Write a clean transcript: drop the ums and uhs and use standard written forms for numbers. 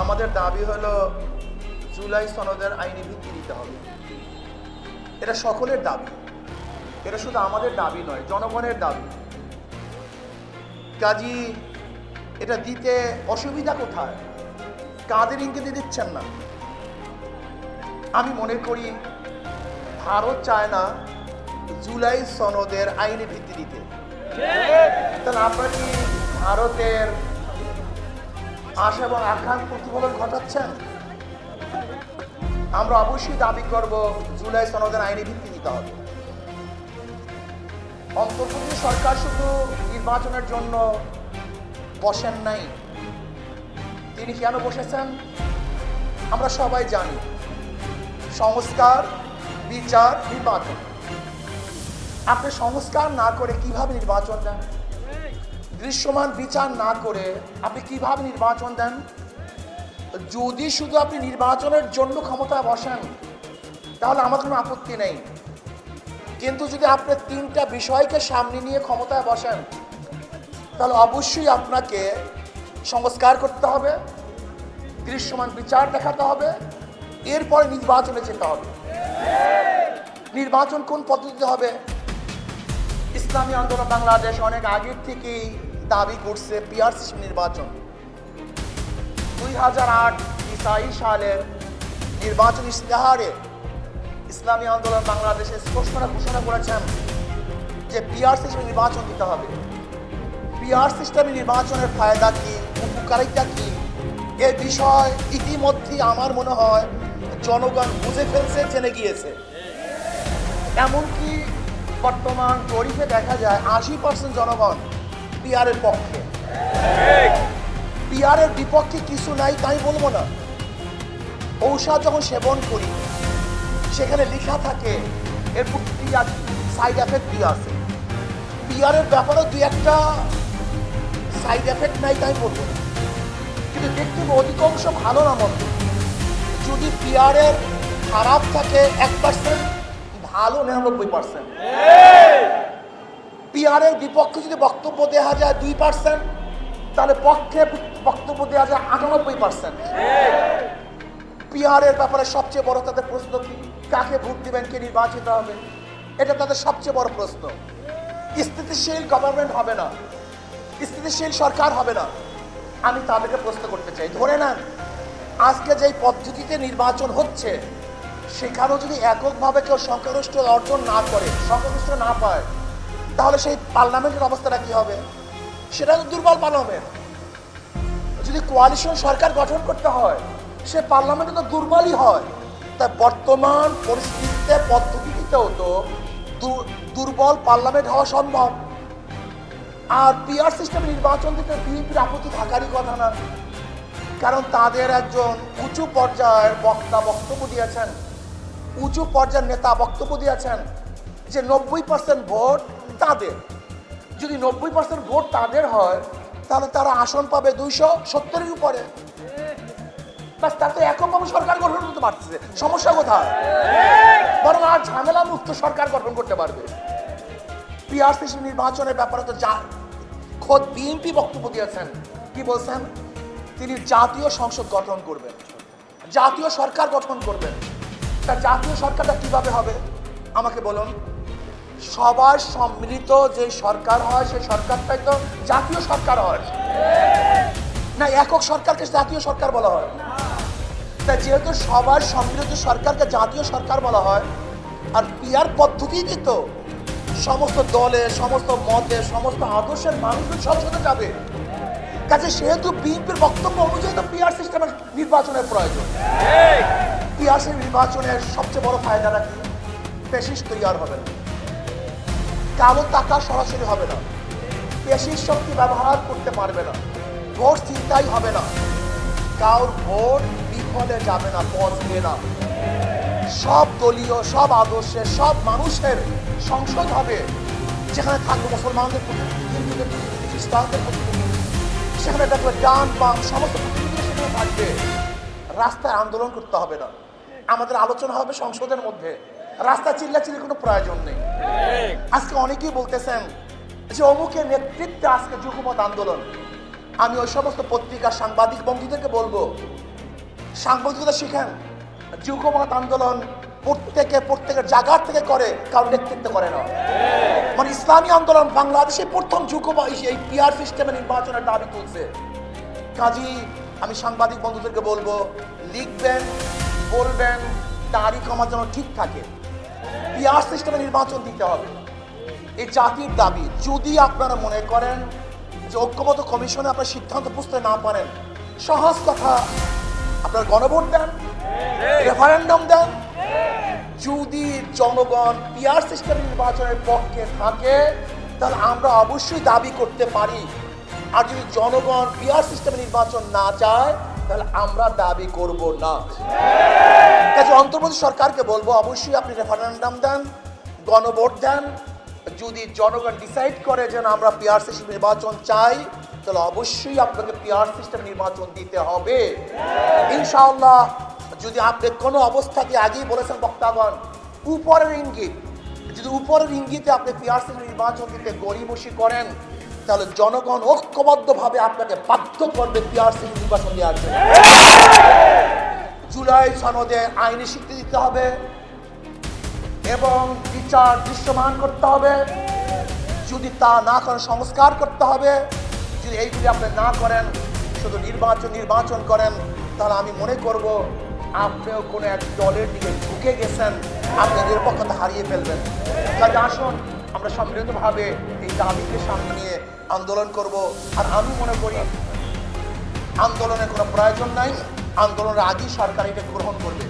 আমাদের দাবি হলো জুলাই সনদের আইনি ভিত্তি দিতে হবে। এটা সকলের দাবি, এটা শুধু আমাদের দাবি নয়, জনগণের দাবি। কাজী এটা দিতে অসুবিধা কোথায়? কাদের ইঙ্গিতে দিচ্ছেন না? আমি মনে করি ভারত চায় না জুলাই সনদের আইনি ভিত্তি দিতে। তাহলে আপনারা কি ভারতের আশা এবং আকাঙ্ক্ষার প্রতিফলন ঘটাচ্ছেন? আমরা অবশ্যই দাবি করব জুলাই সনদের আইনি ভিত্তি দিতে হবে। অন্তর্বর্তী সরকার শুধু নির্বাচনের জন্য বসেন নাই, তিনি কেন বসেছেন আমরা সবাই জানি। সংস্কার, বিচার, নির্বাচন। আপনি সংস্কার না করে কিভাবে নির্বাচন দেন? দৃশ্যমান বিচার না করে আপনি কিভাবে নির্বাচন দেন? যদি শুধু আপনি নির্বাচনের জন্য ক্ষমতায় বসেন তাহলে আমার কোনো আপত্তি নেই, কিন্তু যদি আপনি তিনটা বিষয়কে সামনে নিয়ে ক্ষমতায় বসেন তাহলে অবশ্যই আপনাকে সংস্কার করতে হবে, দৃশ্যমান বিচার দেখাতে হবে, এরপরে নির্বাচনে যেতে হবে। নির্বাচন কোন পদ্ধতিতে হবে? ইসলামী আন্দোলন বাংলাদেশ অনেক আগের থেকেই দাবি করছে পিআর সিস্টেম নির্বাচন। 2008 সালের নির্বাচন ইশতেহারে ইসলামী আন্দোলন বাংলাদেশে স্পষ্ট ঘোষণা করেছেন যে পিআর সিস্টেম নির্বাচন দিতে হবে। পিআর সিস্টেমে নির্বাচনের ফায়দা কি, উপকারিতা কি, এর বিষয় ইতিমধ্যেই আমার মনে হয় জনগণ বুঝে ফেলছে, জেনে গিয়েছে। এমনকি বর্তমান জরিপে দেখা যায় 80% জনগণ পিআরের পক্ষে। পিআরের বিপক্ষে কিছু নাই তাই বলবো না। ঔষধ যখন সেবন করি সেখানে লেখা থাকে এর প্রতিক্রিয়া কি, সাইড এফেক্ট কি আছে। পিআরের ব্যাপারে দুই একটা সাইড এফেক্ট নাই তাই বলবো না, কিন্তু দেখতে অধিকাংশ ভালো না মন্দ। যদি পিআরের খারাপ থাকে 1%, ভালো 99%। পিআরের বিপক্ষে যদি বক্তব্য দেওয়া যায় 2%, তাহলে পক্ষে বক্তব্য দেওয়া যায় 98%। পিআরের ব্যাপারে সবচেয়ে বড় তাদের প্রশ্ন কি? কাকে ভোট দিবেন, কে নির্বাচিত হবে? এটা তাদের সবচেয়ে বড় প্রশ্ন। স্থিতিশীল গভর্নমেন্ট হবে না, স্থিতিশীল সরকার হবে না। আমি তাদেরকে প্রশ্ন করতে চাই, ধরে নেন আজকে যেই পদ্ধতিতে নির্বাচন হচ্ছে সেখানেও যদি এককভাবে কেউ সংখ্যাগরিষ্ঠ অর্জন না করে, সংখ্যাগরিষ্ঠ না পায়, তাহলে সেই পার্লামেন্টের অবস্থাটা কি হবে? সেটা তো দুর্বল পার্লামেন্ট। যদি কোয়ালিশন সরকার গঠন করতে হয় সে পার্লামেন্টে তো দুর্বলই হয়। তাই বর্তমান পরিস্থিতিতে পদ্ধতিতেও তো দুর্বল পার্লামেন্ট হওয়া সম্ভব। আর পিআর সিস্টেমে নির্বাচন দিতে বিএনপির আপত্তি থাকারই কথা না, কারণ তাদের একজন উঁচু পর্যায়ের বক্তা বক্তব্য দিয়েছেন, উঁচু পর্যায়ের নেতা বক্তব্য দিয়েছেন যে 90% ভোট তাদের। যদি 90% ভোট তাদের হয় তাহলে তারা আসন পাবে 270-এর উপরে। বাস, তার তো এককভাবে সরকার গঠন করতে পারতেছে, সমস্যা কোথায়? বরং আর ঝামেলা মুক্ত সরকার গঠন করতে পারবে। পিআর সিস্টেম নির্বাচনের ব্যাপারে তো খোদ বিএনপি বক্তব্য দিয়েছেন। কি বলছেন? তিনি জাতীয় সংসদ গঠন করবেন, জাতীয় সরকার গঠন করবেন। তা জাতীয় সরকারটা কিভাবে হবে আমাকে বলুন? সবার সম্মিলিত যে সরকার হয় সেই সরকারটাই তো জাতীয় সরকার হয় না, একক সরকারকে জাতীয় সরকার বলা হয়। তাই যেহেতু সবার সম্মিলিত সরকারকে জাতীয় সরকার বলা হয়, আর পিআর পদ্ধতিতে তো সমস্ত দলে, সমস্ত মতে, সমস্ত আদর্শের মানুষজন সংসদে যাবে। কাজে সেহেতু বিএনপির বক্তব্য অনুযায়ী তো পিআর সিস্টেমের নির্বাচনের প্রয়োজন। পিআর সিস্টেম নির্বাচনের সবচেয়ে বড় ফায়দাটা কি? ফ্যাসিস্ট তৈরি হবে না, কালো টাকা সরাসরি হবে না, পেশির শক্তি ব্যবহার করতে পারবে না, ভোট চিন্তাই হবে না, কারোর ভোট বিফলে যাবে না, পচবে না। সব দলীয়, সব আদর্শের, সব মানুষের সংসদ হবে, যেখানে থাকবে মুসলমানদের প্রতিনিধি, হিন্দুদের প্রতিনিধি, খ্রিস্টানদের প্রতিনিধি, সেখানে দেখবে ডান বাম সমস্ত প্রতিনিধি সেখানে থাকবে। রাস্তায় আন্দোলন করতে হবে না, আমাদের আলোচনা হবে সংসদের মধ্যে, রাস্তা চিল্লাচিল্লির কোনো প্রয়োজন নেই। আজকে অনেকেই বলতেছেন যে অমুকের নেতৃত্বে আজকে যুগপৎ আন্দোলন। আমি ওই সমস্ত পত্রিকার সাংবাদিক বন্ধুদেরকে বলবো সাংবাদিকতা শিখেন। যুগপৎ আন্দোলন প্রত্যেকের জায়গার থেকে করে, কারণ নেতৃত্ব করে না। মানে ইসলামী আন্দোলন বাংলাদেশে প্রথম এই পিআর সিস্টেমে নির্বাচনের দাবি তুলছে। কাজী আমি সাংবাদিক বন্ধুদেরকে বলবো, লিখবেন, বলবেন, তারিখ আমার যেন ঠিক থাকে। পিআর সিস্টেমে নির্বাচন দিতে হবে, এই জাতির দাবি। যদি আপনারা মনে করেন যে ঐক্যবদ্ধ কমিশনে আপনার সিদ্ধান্ত বুঝতে না পারেন, সহজ কথা, আপনার গণভোট দেন, রেফারেন্ডাম দেন। যদি জনগণ পিআর সিস্টেম নির্বাচনের পক্ষে থাকে তাহলে আমরা অবশ্যই দাবি করতে পারি। আর যদি জনগণ পিআর সিস্টেমে নির্বাচন না চায় তাহলে আমরা দাবি করব না। কাজে অন্তর্বর্তী সরকারকে বলবো, অবশ্যই আপনি রেফারেন্ডাম দেন, গণভোট দেন। যদি জনগণ ডিসাইড করে যে না আমরা পিআর সিস্টেম নির্বাচন চাই, তাহলে অবশ্যই আপনাকে পিআর সিস্টেম নির্বাচন দিতে হবে ইনশাআল্লাহ। যদি আপনি কোনো অবস্থাতে, আগেই বলেছেন বক্তাগণ, উপরের ইঙ্গিত, যদি উপরের ইঙ্গিতে আপনি পিআর সিস্টেম নির্বাচন দিতে গড়িমসি করেন, তাহলে জনগণ ঐক্যবদ্ধভাবে আপনাকে বাধ্য করবে পিআর সিস্টেম নির্বাচন দেওয়ার জন্য। জুলাই সনদে আইনি স্বীকৃতি দিতে হবে এবং বিচার দৃশ্যমান করতে হবে। যদি তা না করেন, সংস্কার করতে হবে। যদি এইগুলি আপনি না করেন, শুধু নির্বাচন করেন, তাহলে আমি মনে করব আপনিও কোনো এক দলের দিকে ঝুঁকে গেছেন, আপনি নিরপেক্ষতা হারিয়ে ফেলবেন। কাজে আসুন আমরা সম্মিলিতভাবে এই দাবিকে সামনে নিয়ে আন্দোলন করব। আর আমি মনে করি আন্দোলনের কোনো প্রয়োজন নাই, আন্দোলনের আগেই সরকার এটা গ্রহণ করবে।